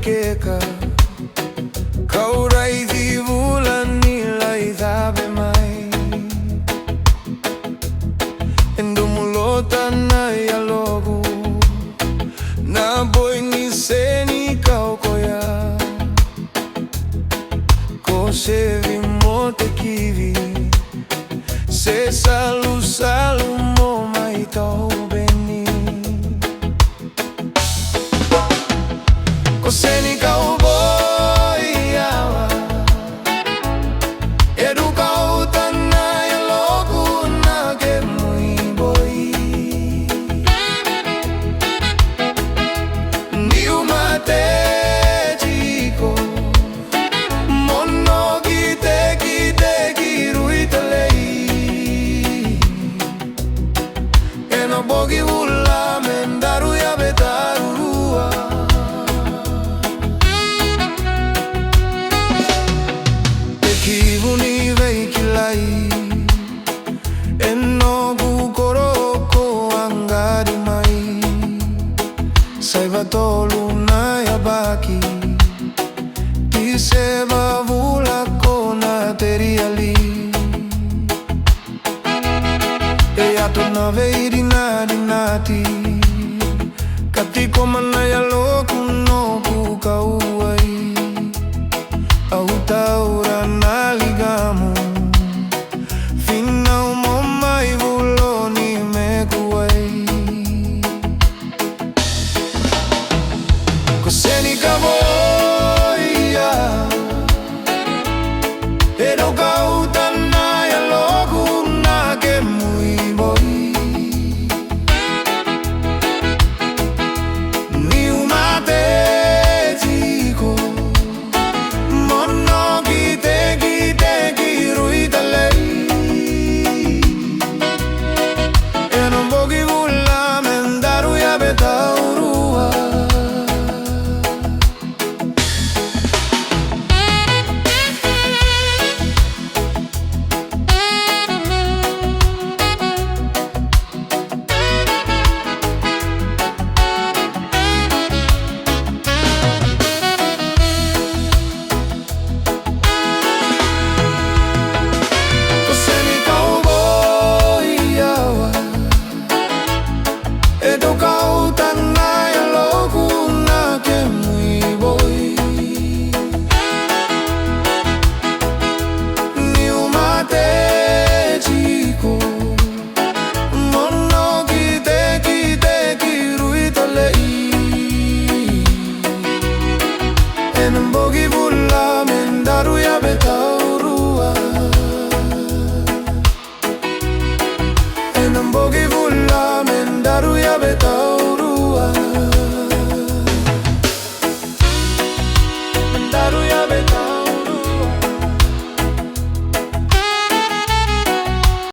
keka Kauraithi vulanila ithabe mai Endumulota na yalogu Na boi ni seni kaukoya Ko se vimote kivi Se salu salu mo mai tau beni Ko seni cowboy awa Edu kauta na yalogu na ke mui boi Ni umate chico Mono kite kite kiruitalei Eno bogi ula mendaru ya betarurua Kivuni veikilai Eno gukoro ko angari mai Saiva tolu na yabaki Kiseva vula ko na teriali Eyato na veiri na dinati Katiko manaya loku no kukauai Autaura na ligamu Fina umoma ivuloni mekuai Koseni kaboia Edo kauta na yalogu na ke mui boi Ni umate chico Bogi vulla mendaru ya betaurua Bogi vulla mendaru ya betaurua